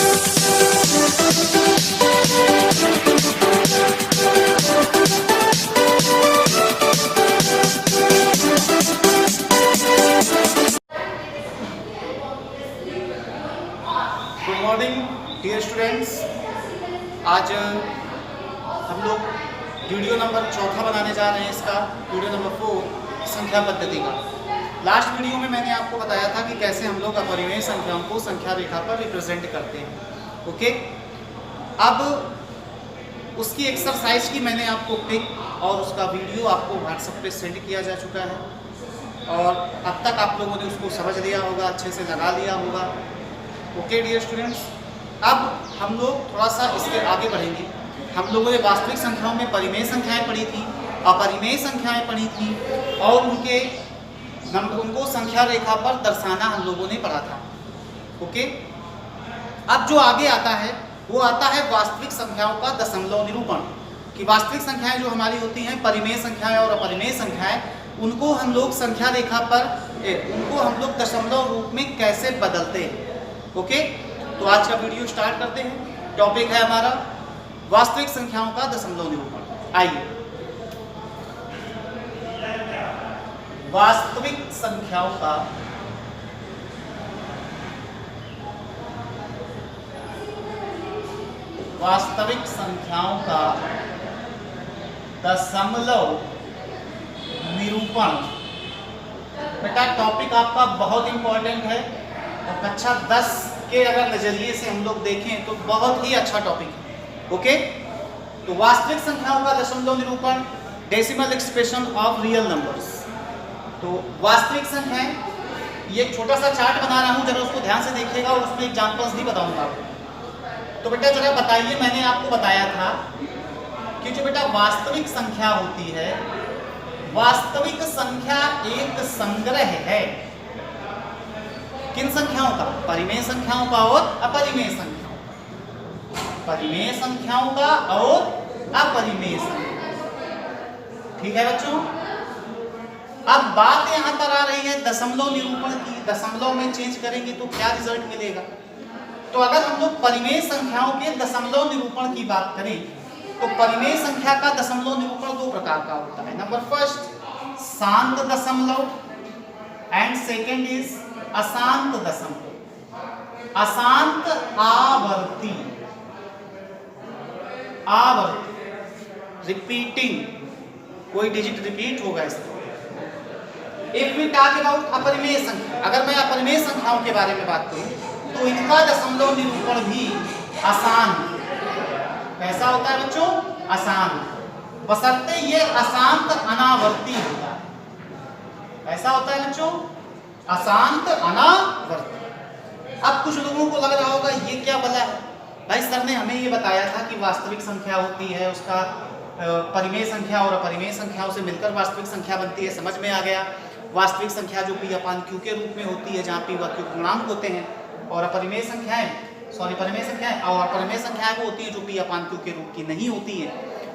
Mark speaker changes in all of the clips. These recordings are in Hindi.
Speaker 1: Good morning dear students. आज हम लोग वीडियो नंबर 4 बनाने जा रहे हैं। इसका वीडियो नंबर 4 संख्या पद्धति का। लास्ट वीडियो में मैंने आपको बताया था कि कैसे हम लोग अपरिमेय संख्याओं को संख्या रेखा पर रिप्रेजेंट करते हैं। ओके, अब उसकी एक्सरसाइज की मैंने आपको पिक और उसका वीडियो आपको व्हाट्सएप पे सेंड किया जा चुका है और अब तक आप लोगों ने उसको समझ लिया होगा, अच्छे से लगा लिया होगा। ओके डियर स्टूडेंट्स, अब हम लोग थोड़ा सा इसके आगे बढ़ेंगे। हम लोगों ने वास्तविक संख्याओं में परिमेय संख्याएं पढ़ी थी, अपरिमेय संख्याएं पढ़ी थी और उनको संख्या रेखा पर दर्शाना हम लोगों ने पढ़ा था। ओके, अब जो आगे आता है वो आता है वास्तविक संख्याओं का दशमलव निरूपण। कि वास्तविक संख्याएं जो हमारी होती हैं, परिमेय संख्याएं और अपरिमेय संख्याएं, उनको हम लोग संख्या रेखा पर उनको हम लोग दशमलव रूप में कैसे बदलते हैं। ओके, तो आज का वीडियो स्टार्ट करते हैं। टॉपिक है हमारा वास्तविक संख्याओं का दशमलव निरूपण। आइए, वास्तविक संख्याओं का दशमलव निरूपण। बेटा टॉपिक आपका बहुत इंपॉर्टेंट है और कक्षा 10 के अगर नजरिए से हम लोग देखें तो बहुत ही अच्छा टॉपिक है। ओके, तो वास्तविक संख्याओं का दशमलव निरूपण, decimal expression of real numbers. तो वास्तविक संख्याएं, ये एक छोटा सा चार्ट बना रहा हूं, जरा उसको ध्यान से देखिएगा और उसमें एग्जांपल्स भी बताऊंगा आपको। तो बेटा जरा बताइए, मैंने आपको बताया था कि जो बेटा वास्तविक संख्या होती है, वास्तविक संख्या एक संग्रह है किन संख्याओं का? परिमेय संख्याओं का और अपरिमेय संख्याओं का। परिमेय संख्याओं का और अपरिमेय संख्याओं। ठीक है बच्चों, अब बात यहां पर आ रही है दशमलव निरूपण की। दशमलव में चेंज करेंगे तो क्या रिजल्ट मिलेगा? तो अगर हम लोग परिमेय संख्याओं के दशमलव निरूपण की बात करें तो परिमेय संख्या का दशमलव निरूपण दो प्रकार का होता है। नंबर फर्स्ट शांत दशमलव एंड सेकेंड इज अशांत दशमलव। अशांत आवर्ती, रिपीटिंग, कोई डिजिट रिपीट होगा इसमें। इफ वी टॉक अबाउट अपरिमेय संख्या, अगर मैं अपरिमेय संख्याओं के बारे में बात करूं तो इनका दशमलव निरूपण भी अशांत। कैसा होता है बच्चों? अशांत, बशर्ते ये अशांत अनावर्ती होता है। ऐसा होता है बच्चों, अशांत अनावर्ती। अब कुछ लोगों को लग रहा होगा ये क्या बोला है भाई, सर ने हमें ये बताया था कि वास्तविक संख्या होती है, उसका परिमेय संख्या और अपरिमेय संख्याओं से मिलकर वास्तविक संख्या बनती है। समझ में आ गया। वास्तविक संख्या जो पी अपान क्यू के रूप में होती है, जहाँ पी व क्यू पूर्णांक होते हैं, और अपरिमेय संख्याएं परिमेय संख्याएं और अपरिमेय संख्याएं वो होती हैं जो पी अपान क्यू के रूप की नहीं होती है,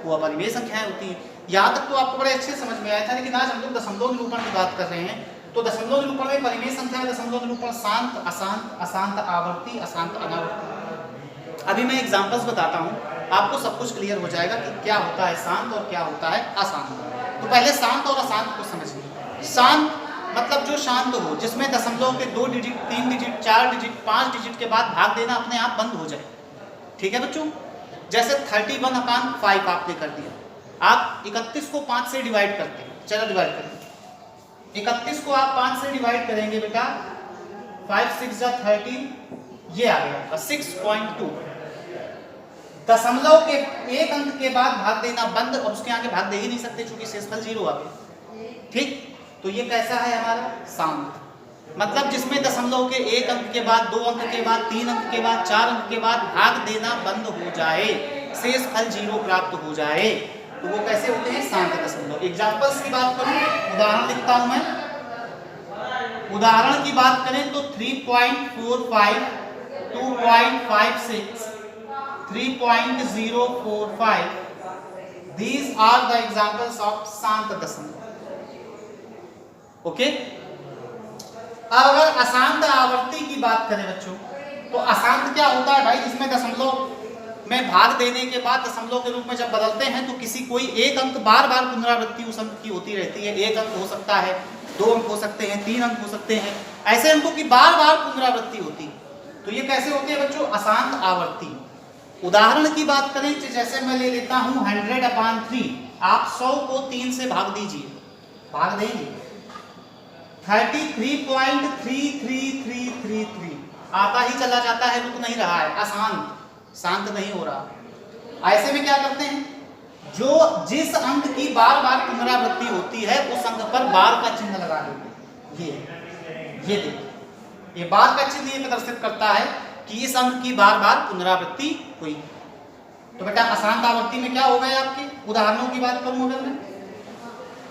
Speaker 1: वो अपरिमेय संख्याएं होती हैं। यहाँ तक तो आपको बड़े अच्छे समझ में आया था, लेकिन आज हम लोग दशमलव निरूपण की बात कर रहे हैं। तो दशमलव निरूपण में परिमेय संख्या का दशमलव निरूपण शांत, अशांत, अशांत आवर्ती, अशांत अनावर्ती। अभी मैं एग्जांपल्स बताता हूँ, आपको सब कुछ क्लियर हो जाएगा कि क्या होता है शांत और क्या होता है अशांत। तो पहले शांत और अशांत को समझिए। शांत मतलब जो शांत हो, जिसमें दशमलव के 2 डिजिट, 3 डिजिट, 4 डिजिट, 5 डिजिट के बाद भाग देना अपने आप बंद हो जाए। ठीक है बच्चों, जैसे 31/5 आपने कर दिया, आप 31 को 5 से डिवाइड करते हैं। चलो डिवाइड करें, 31 को आप 5 से डिवाइड करेंगे बेटा, 5 6 13, ये आ गया 6.2। दशमलव के एक अंक के बाद भाग देना बंद, और उसके आगे भाग दे ही नहीं सकते क्योंकि शेषफल 0 आ गया। ठीक, तो ये कैसा है हमारा? शांत। मतलब जिसमें दशमलव के एक अंक के बाद, 2 अंक के बाद, 3 अंक के बाद, 4 अंक के बाद भाग देना बंद हो जाए, शेषफल 0 प्राप्त हो जाए, तो वो कैसे होते हैं? शांत दशमलव। एग्जांपल्स की बात करूं, उदाहरण लिखता हूं मैं। उदाहरण की बात करें तो 3.45, 2.56, 3.045, these are the examples of शांत दशमलव। ओके, अब अगर अशांत आवर्ती की बात करें बच्चों, तो अशांत क्या होता है भाई, जिसमें दशमलव में भाग देने के बाद दशमलव के रूप में जब बदलते हैं तो किसी कोई एक अंक बार बार पुनरावृत्ति उस अंक की होती रहती है। एक अंक हो सकता है, 2 अंक हो सकते हैं, 3 अंक हो सकते हैं, ऐसे अंकों की बार बार पुनरावृत्ति होती है। तो ये कैसे होते हैं बच्चों, अशांत आवर्ती। उदाहरण की बात करें तो जैसे मैं ले लेता हूं 100/3, आप 100 को 3 से भाग दीजिए, भाग देंगे 33.33333 आता ही चला जाता है, रुक नहीं रहा है, अशांत, शांत नहीं हो रहा। ऐसे में क्या करते हैं, जो जिस अंक की बार बार पुनरावृत्ति होती है उस अंक पर बार का चिन्ह लगा देते हैं। ये देखिए, ये बार का चिन्ह ये प्रदर्शित करता है कि इस अंक की बार बार पुनरावृत्ति हुई। तो बेटा अशांत आवर्ती में क्या हो गए आपके, उदाहरणों की बात करूं अगर मैं,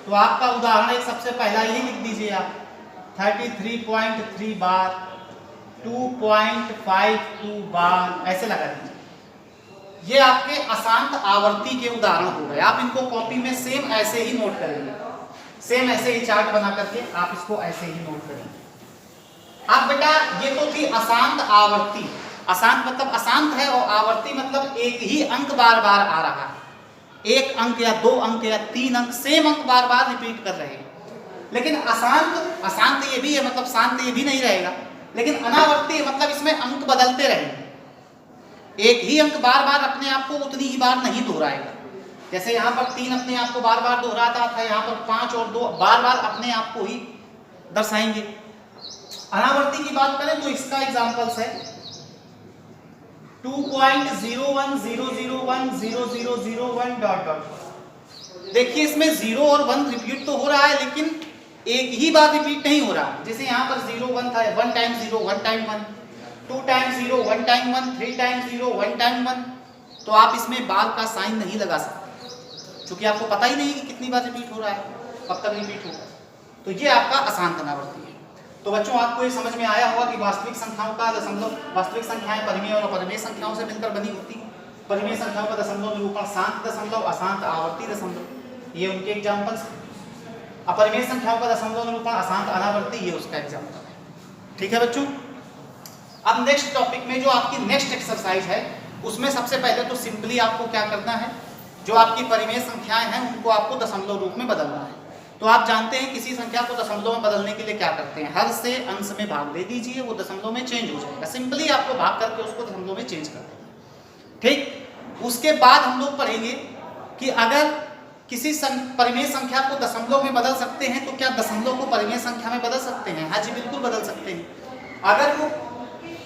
Speaker 1: तो आपका उदाहरण एक सबसे पहला यही लिख दीजिए आप, 33.3 बार, 2.52 बार, ऐसे लगा दीजिए। ये आपके अशांत आवर्ती के उदाहरण हो गए। आप इनको कॉपी में सेम ऐसे ही नोट करेंगे, सेम ऐसे ही चार्ट बना करके आप इसको ऐसे ही नोट करेंगे। अब बेटा ये तो थी अशांत आवर्ती। अशांत मतलब अशांत है और आवर्ती मतलब एक ही अंक बार बार आ रहा है, एक अंक या 2 अंक या 3 अंक सेम अंक बार बार रिपीट कर रहे हैं। लेकिन अशांत, अशांत ये भी है मतलब शांत ये भी नहीं रहेगा, लेकिन अनावर्ती मतलब इसमें अंक बदलते रहेंगे, एक ही अंक बार बार अपने आप को उतनी ही बार नहीं दोहराएगा। जैसे यहाँ पर 3 अपने आप को बार बार दोहराता था, यहाँ पर 5 और 2 बार बार अपने आप को ही दर्शाएंगे। अनावर्ती की बात करें तो इसका एग्जांपल्स है 2.010010001 ... देखिए इसमें 0 और 1 रिपीट तो हो रहा है, लेकिन एक ही बार रिपीट नहीं हो रहा। जैसे यहाँ पर 0 1 था, 1 time 0 1 time 1, 2 time 0 1 time 1, 3 time 0 1 time 1। तो आप इसमें बार का साइन नहीं लगा सकते, क्योंकि आपको पता ही नहीं कि कितनी बार रिपीट हो रहा है, कब तक रिपीट होगा। तो ये आपका अशांत अनावर्ती है। तो बच्चों आपको ये समझ में आया होगा कि वास्तविक संख्याओं का दशमलव, वास्तविक संख्याएं परिमेय और अपरिमेय संख्याओं से मिलकर बनी होती। परिमेय संख्याओं का दशमलव निरूपण शांत दशमलव, अशांत आवर्ती दशमलव, ये उनके एग्जांपल्स। अपरिमेय संख्याओं का दशमलव निरूपण अशांत अनावर्ती, ये उसका एग्जांपल है। ठीक है बच्चों, अब नेक्स्ट टॉपिक में जो आपकी नेक्स्ट एक्सरसाइज है उसमें सबसे पहले तो सिंपली आपको क्या करना है, जो आपकी परिमेय संख्याएं हैं उनको आपको दशमलव रूप में बदलना है। तो आप जानते हैं किसी संख्या को दशमलव में बदलने के लिए क्या करते हैं, हर से अंश में भाग दे दीजिए, वो दशमलव में चेंज हो जाएगा। सिंपली आपको भाग करके उसको दशमलव में चेंज कर देंगे। ठीक, उसके बाद हम लोग पढ़ेंगे कि अगर किसी परिमेय संख्या को दशमलव में बदल सकते हैं तो क्या दशमलव को परिमेय संख्या में बदल सकते हैं। हाँ जी बिल्कुल बदल सकते हैं। अगर वो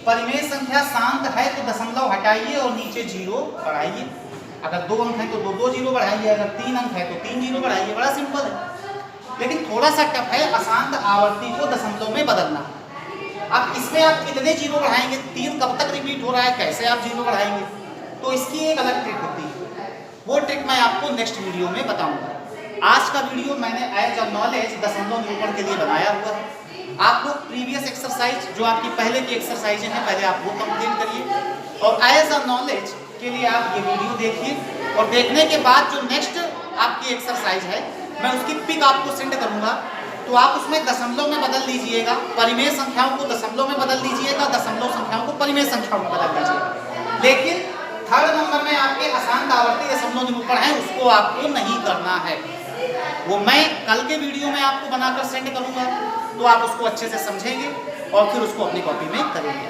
Speaker 1: परिमेय संख्या शांत है तो दशमलव हटाइए और नीचे 0 बढ़ाइए। अगर 2 अंक है तो 2 0 बढ़ाइए, अगर 3 अंक है तो 3 0 बढ़ाइए। बड़ा सिंपल है, लेकिन थोड़ा सा टफ है अशांत आवर्ती को दशमलव में बदलना। अब इसमें आप कितने 0 बढ़ाएंगे, 3 कब तक रिपीट हो रहा है, कैसे आप 0 बढ़ाएंगे, तो इसकी एक अलग ट्रिक होती है। वो ट्रिक मैं आपको नेक्स्ट वीडियो में बताऊंगा। आज का वीडियो मैंने एज अ नॉलेज दशमलव निरूपण के लिए बनाया हुआ है। आप लोग प्रीवियस एक्सरसाइज जो आपकी पहले की एक्सरसाइजें हैं पहले आप वो कंप्लीट करिए, और एज अ नॉलेज के लिए आप ये वीडियो देखिए, और देखने के बाद जो नेक्स्ट आपकी एक्सरसाइज है मैं उसकी पिक आपको सेंड करूंगा। तो आप उसमें दशमलव में बदल लीजिएगा, परिमेय संख्याओं को दशमलव में बदल लीजिएगा, दशमलव संख्याओं को परिमेय संख्याओं में बदल लीजिएगा। लेकिन 3rd नंबर में आपके अशांत आवर्ती दशमलव निरूपण है, उसको आपको नहीं करना है। वो मैं कल के वीडियो में आपको बनाकर सेंड करूंगा, तो आप उसको अच्छे से समझेंगे और फिर उसको अपनी कॉपी में करेंगे।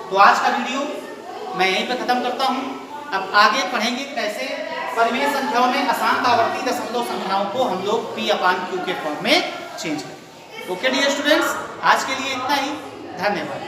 Speaker 1: तो आज का वीडियो मैं यहीं पे खत्म करता हूँ। अब आगे पढ़ेंगे कैसे परिमेय संख्याओं में अशांत आवर्ती दशमलव संख्याओं को हम लोग P/Q के फॉर्म में चेंज करें। ओके डियर स्टूडेंट्स, आज के लिए इतना ही। धन्यवाद।